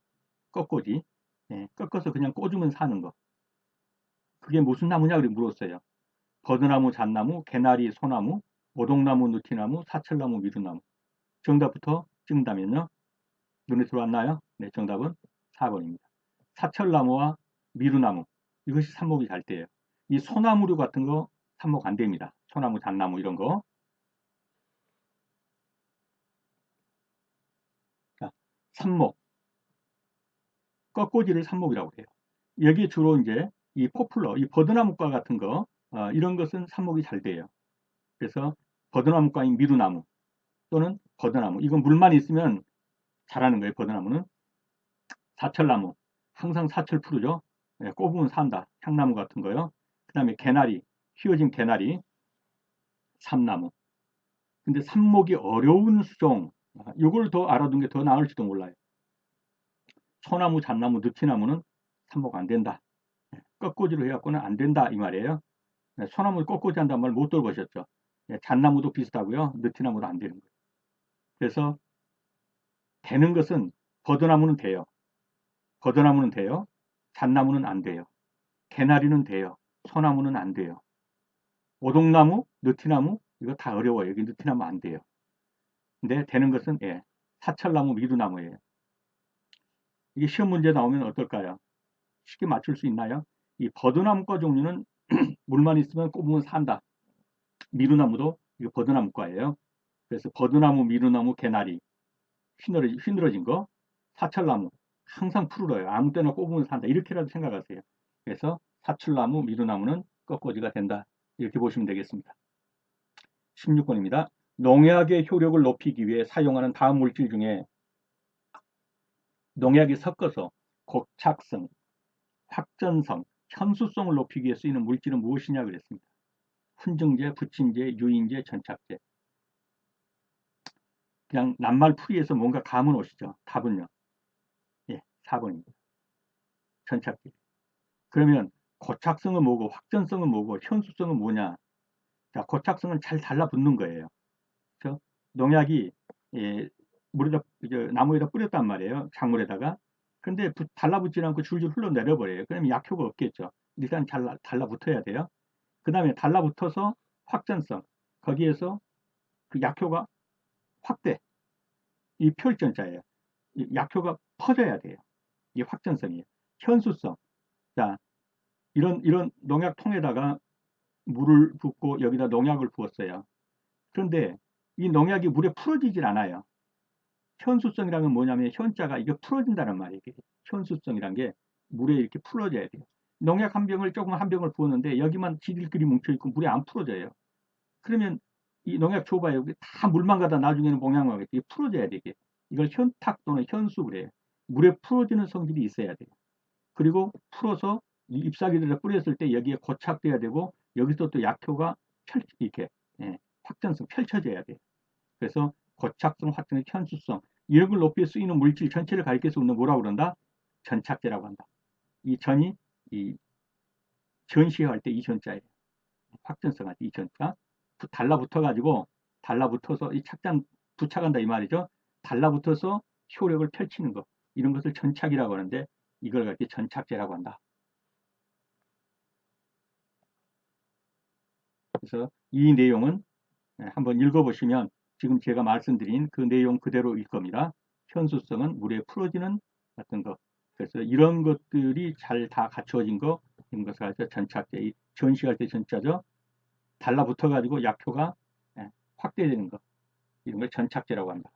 꺾꽂이. 꺾어서 그냥 꽂으면 사는 거. 그게 무슨 나무냐? 그렇게 물었어요. 버드나무, 잣나무, 개나리, 소나무, 오동나무, 느티나무, 사철나무, 미루나무. 정답부터 찍는다면요. 눈에 들어왔나요? 네, 정답은 4번입니다. 사철나무와 미루나무. 이것이 삽목이 잘 돼요. 이 소나무류 같은 거 삽목 안 됩니다. 소나무, 잣나무 이런 거. 자, 삽목. 꺾꽂이를 삽목이라고 해요. 여기 주로 이제 이 포플러, 이 버드나무과 같은 거, 이런 것은 삽목이 잘 돼요. 그래서 버드나무과인 미루나무 또는 버드나무. 이건 물만 있으면 자라는 거예요. 버드나무는. 사철나무. 항상 사철 푸르죠. 꼽으면 산다. 향나무 같은 거요. 그 다음에 개나리, 휘어진 개나리, 삼나무. 근데 삽목이 어려운 수종, 이걸 더 알아둔 게 더 나을지도 몰라요. 소나무, 잣나무, 느티나무는 삽목 안 된다. 꺾꽂이로 해갖고는 안 된다 이 말이에요. 소나무를 꺾꽂이 한다는 말 못 들어보셨죠? 잣나무도 비슷하고요. 느티나무도 안 되는 거예요. 그래서 되는 것은 버드나무는 돼요. 버드나무는 돼요. 잣나무는 안 돼요. 개나리는 돼요. 소나무는 안 돼요. 오동나무, 느티나무 이거 다 어려워요. 여기 느티나무 안 돼요. 근데 되는 것은 사철나무, 미루나무예요. 이게 시험 문제 나오면 어떨까요? 쉽게 맞출 수 있나요? 이 버드나무과 종류는 물만 있으면 꼽으면 산다. 미루나무도 이거 버드나무과예요. 그래서 버드나무, 미루나무, 개나리 휘늘어진 거, 사철나무 항상 푸르러요. 아무 때나 꼽으면 산다. 이렇게라도 생각하세요. 그래서 사철나무, 미루나무는 꺾꽂이가 된다. 이렇게 보시면 되겠습니다. 16번입니다. 농약의 효력을 높이기 위해 사용하는 다음 물질 중에 농약이 섞어서 고착성, 확전성, 현수성을 높이기 위해 쓰이는 물질은 무엇이냐 그랬습니다. 훈증제, 부침제, 유인제, 전착제. 그냥 낱말풀이에서 뭔가 감은 오시죠. 답은요. 4번입니다. 전착제. 그러면 고착성은 뭐고 확전성은 뭐고 현수성은 뭐냐. 자, 고착성은 잘 달라붙는 거예요. 그렇죠? 농약이 물에다 나무에다 뿌렸단 말이에요. 작물에다가. 근데 달라붙지 않고 줄줄 흘러내려버려요. 그러면 약효가 없겠죠. 일단 달라붙어야 돼요. 그 다음에 달라붙어서 확전성. 거기에서 그 약효가 확대. 이 표현자예요. 약효가 퍼져야 돼요. 이 확전성이에요. 현수성. 자, 이런 농약통에다가 물을 붓고 여기다 농약을 부었어요. 그런데 이 농약이 물에 풀어지질 않아요. 현수성이라는 건 뭐냐면 현자가 이게 풀어진다는 말이에요. 현수성이란 게 물에 이렇게 풀어져야 돼요. 농약 한 병을 조금 한 병을 부었는데 여기만 지들끼리 뭉쳐있고 물에 안 풀어져요. 그러면 이 농약 줘봐요. 여기 다 물만 가다 나중에는 봉양하겠지. 이게 풀어져야 되게. 이걸 현탁 또는 현수 그래요. 물에 풀어지는 성질이 있어야 돼요. 그리고 풀어서 이 잎사귀들을 뿌렸을 때 여기에 고착돼야 되고 여기서 또 약효가 이렇게 확전성 펼쳐져야 돼요. 그래서 고착성, 확전성, 현수성 이런 걸 높여 쓰이는 물질 전체를 가리켜서 있는 뭐라고 그런다? 전착제라고 한다. 이 전이 이 전시할 때 이 전자예요. 확전성 할 때 이 전자 달라붙어 가지고 달라붙어서 이 착장 부착한다 이 말이죠. 달라붙어서 효력을 펼치는 것 이런 것을 전착이라고 하는데 이걸 갖게 전착제라고 한다. 그래서 이 내용은 한번 읽어보시면 지금 제가 말씀드린 그 내용 그대로일 겁니다. 현수성은 물에 풀어지는 어떤 것. 그래서 이런 것들이 잘 다 갖추어진 거, 이런 것을 가지고 전착제, 전시할 때 전자죠. 달라붙어 가지고 약효가 확대되는 것. 이런 걸 전착제라고 한다.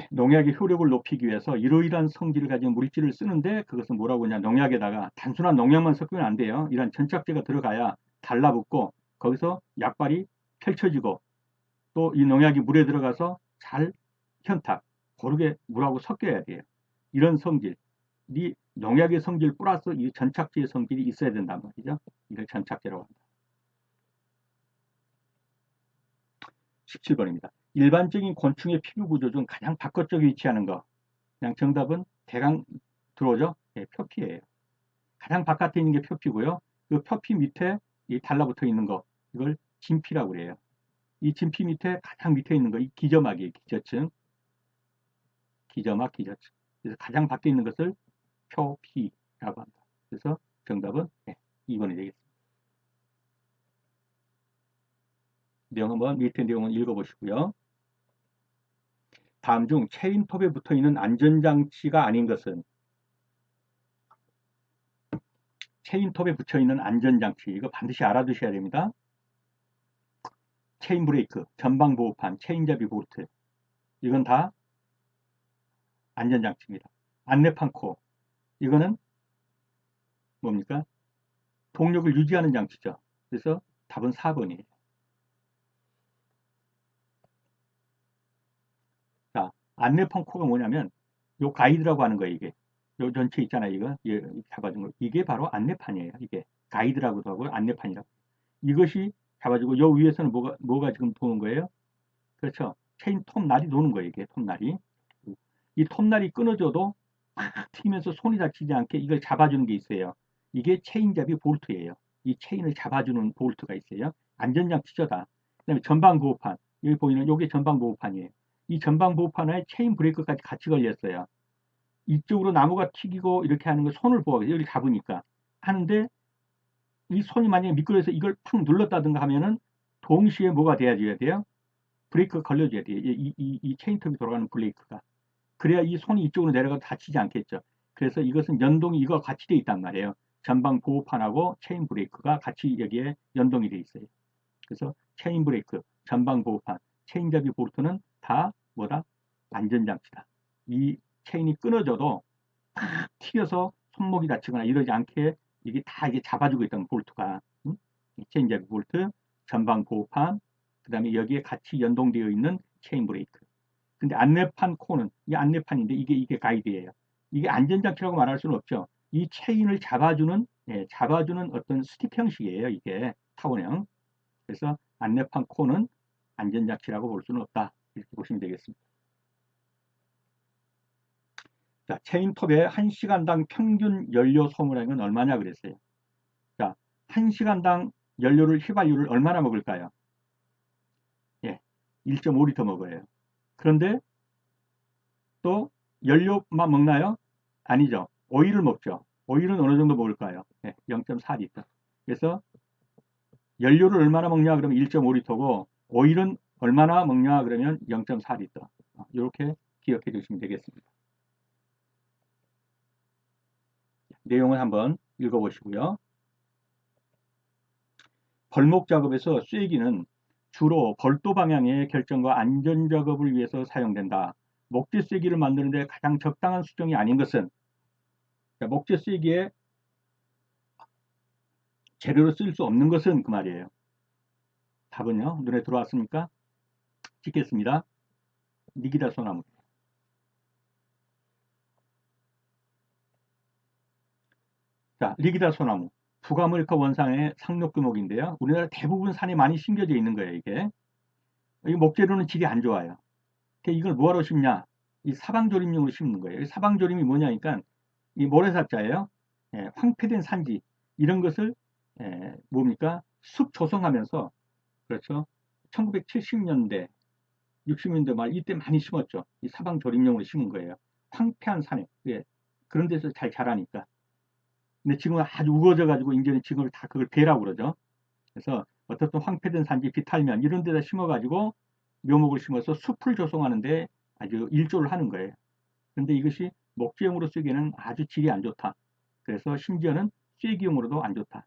농약의 효력을 높이기 위해서 이러이러한 성질을 가진 물질을 쓰는데 그것은 뭐라고 하냐. 농약에다가 단순한 농약만 섞으면 안 돼요. 이런 전착제가 들어가야 달라붙고 거기서 약발이 펼쳐지고 또 이 농약이 물에 들어가서 잘 현탁, 고르게 물하고 섞여야 돼요. 이런 성질, 이 농약의 성질 플러스 이 전착제의 성질이 있어야 된단 말이죠. 이걸 전착제라고 합니다. 17번입니다. 일반적인 곤충의 피부 구조 중 가장 바깥쪽에 위치하는 거. 그냥 정답은 대강 들어오죠? 표피예요. 가장 바깥에 있는 게 표피고요. 그 표피 밑에 이 달라붙어 있는 거, 이걸 진피라고 그래요. 이 진피 밑에 가장 밑에 있는 거, 이 기저막이에요. 기저층. 기저막, 기저층. 그래서 가장 밖에 있는 것을 표피라고 한다. 그래서 정답은 2번이 되겠습니다. 내용 한번 밑에 내용은 읽어보시고요. 다음 중 체인톱에 붙어 있는 안전장치가 아닌 것은 체인톱에 붙여 있는 안전장치 이거 반드시 알아두셔야 됩니다. 체인 브레이크, 전방 보호판, 체인잡이 볼트 이건 다 안전장치입니다. 안내판코 이거는 뭡니까? 동력을 유지하는 장치죠. 그래서 답은 4번이에요. 자, 안내판코가 뭐냐면 요 가이드라고 하는 거예요. 이게 요 전체 있잖아요. 이거 잡아준 거 이게 바로 안내판이에요. 이게 가이드라고도 하고 안내판이라고. 이것이 잡아주고 요 위에서는 뭐가 지금 도는 거예요? 그렇죠. 체인 톱날이 도는 거예요. 이게 톱날이. 이 톱날이 끊어져도 튀면서 손이 다치지 않게 이걸 잡아주는 게 있어요. 이게 체인잡이 볼트예요. 이 체인을 잡아주는 볼트가 있어요. 안전장치죠 다. 그다음에 전방보호판. 여기 보이는 이게 전방보호판이에요. 이 전방보호판에 체인 브레이크까지 같이 걸렸어요. 이쪽으로 나무가 튀기고 이렇게 하는 거 손을 보호하기 여기 잡으니까 하는데 이 손이 만약에 미끄러져서 이걸 팍 눌렀다든가 하면은 동시에 뭐가 돼야 돼요? 브레이크가 걸려줘야 돼요. 이 체인톱이 돌아가는 브레이크가. 그래야 이 손이 이쪽으로 내려가도 다치지 않겠죠. 그래서 이것은 연동이 이거 같이 돼 있단 말이에요. 전방 보호판하고 체인 브레이크가 같이 여기에 연동이 돼 있어요. 그래서 체인 브레이크, 전방 보호판, 체인잡이 볼트는 다 뭐다? 안전장치다. 이 체인이 끊어져도 탁 튀겨서 손목이 다치거나 이러지 않게 이게 다 이게 잡아주고 있던 볼트가 체인잡이 볼트, 전방 보호판, 그 다음에 여기에 같이 연동되어 있는 체인 브레이크. 근데 안내판 코는 이 안내판인데 이게 가이드예요. 이게 안전장치라고 말할 수는 없죠. 이 체인을 잡아주는 어떤 스틱 형식이에요. 이게 타원형. 그래서 안내판 코는 안전장치라고 볼 수는 없다. 이렇게 보시면 되겠습니다. 자, 체인톱의 1시간당 평균 연료 소모량은 얼마냐 그랬어요. 자, 1시간당 연료를 휘발유를 얼마나 먹을까요? 예, 1.5리터 먹어요. 그런데 또 연료만 먹나요? 아니죠. 오일을 먹죠. 오일은 어느 정도 먹을까요? 네, 0.4리터. 그래서 연료를 얼마나 먹냐 그러면 1.5리터고 오일은 얼마나 먹냐 그러면 0.4리터. 이렇게 기억해 주시면 되겠습니다. 내용을 한번 읽어보시고요. 벌목 작업에서 쐐기는 주로 벌도 방향의 결정과 안전 작업을 위해서 사용된다. 목재 쐐기를 만드는데 가장 적당한 수정이 아닌 것은 목재 쐐기에 재료로 쓸 수 없는 것은 그 말이에요. 답은요. 눈에 들어왔습니까? 찍겠습니다. 니기다 소나무. 자, 리기다 소나무. 북아메리카 원산의 상록두목인데요. 우리나라 대부분 산에 많이 심겨져 있는 거예요, 이게. 이 목재로는 질이 안 좋아요. 이걸 뭐하러 심냐? 이 사방조림용으로 심는 거예요. 이 사방조림이 뭐냐니까 이 모래사자예요. 예, 황폐된 산지 이런 것을 뭡니까? 숲 조성하면서 그렇죠. 1970년대, 60년대 말 이때 많이 심었죠. 이 사방조림용으로 심은 거예요. 황폐한 산에 예, 그런 데서 잘 자라니까. 근데 지금은 아주 우거져 가지고 이제는 지금을 다 그걸 배라고 그러죠. 그래서 어떻든 황폐된 산지 비탈면 이런 데다 심어 가지고 묘목을 심어서 숲을 조성하는데 아주 일조를 하는 거예요. 그런데 이것이 목재용으로 쓰기에는 아주 질이 안 좋다. 그래서 심지어는 쐐기용으로도 안 좋다.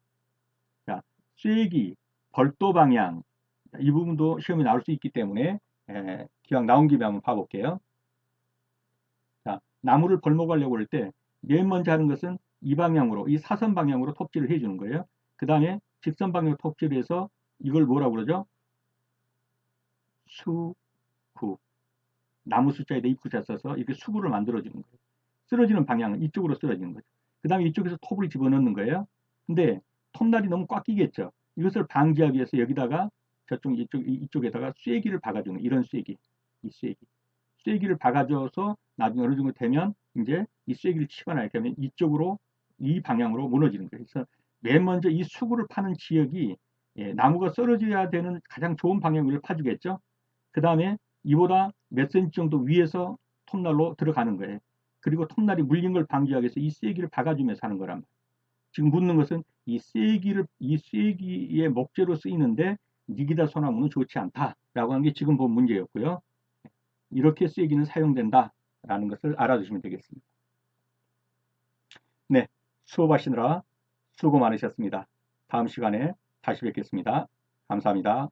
자, 쐐기, 벌도 방향 이 부분도 시험에 나올 수 있기 때문에 기왕 나온 김에 한번 봐볼게요. 자, 나무를 벌목하려고 할 때 맨 먼저 하는 것은 이 방향으로, 이 사선 방향으로 톱질을 해주는 거예요. 그 다음에 직선 방향으로 톱질을 해서 이걸 뭐라고 그러죠? 수구. 나무 숫자에다 입구자 써서 이렇게 수구를 만들어주는 거예요. 쓰러지는 방향은 이쪽으로 쓰러지는 거죠. 그 다음에 이쪽에서 톱을 집어넣는 거예요. 근데 톱날이 너무 꽉 끼겠죠. 이것을 방지하기 위해서 여기다가 이쪽에다가 쐐기를 박아주는 이런 쐐기, 이 쐐기. 쐐기를 박아줘서 나중에 어느 정도 되면 이제 이 쐐기를 치거나 이렇게 하면 이쪽으로 이 방향으로 무너지는 거예요. 그래서 맨 먼저 이 수구를 파는 지역이 나무가 쓰러져야 되는 가장 좋은 방향으로 파주겠죠. 그 다음에 이보다 몇 센치 정도 위에서 톱날로 들어가는 거예요. 그리고 톱날이 물린 걸 방지하기 위해서 이 쐐기를 박아주면서 하는 거란 말이에요. 지금 묻는 것은 이 쐐기의 목재로 쓰이는데 니기다 소나무는 좋지 않다라고 하는 게 지금 본 문제였고요. 이렇게 쐐기는 사용된다라는 것을 알아두시면 되겠습니다. 네, 수업하시느라 수고 많으셨습니다. 다음 시간에 다시 뵙겠습니다. 감사합니다.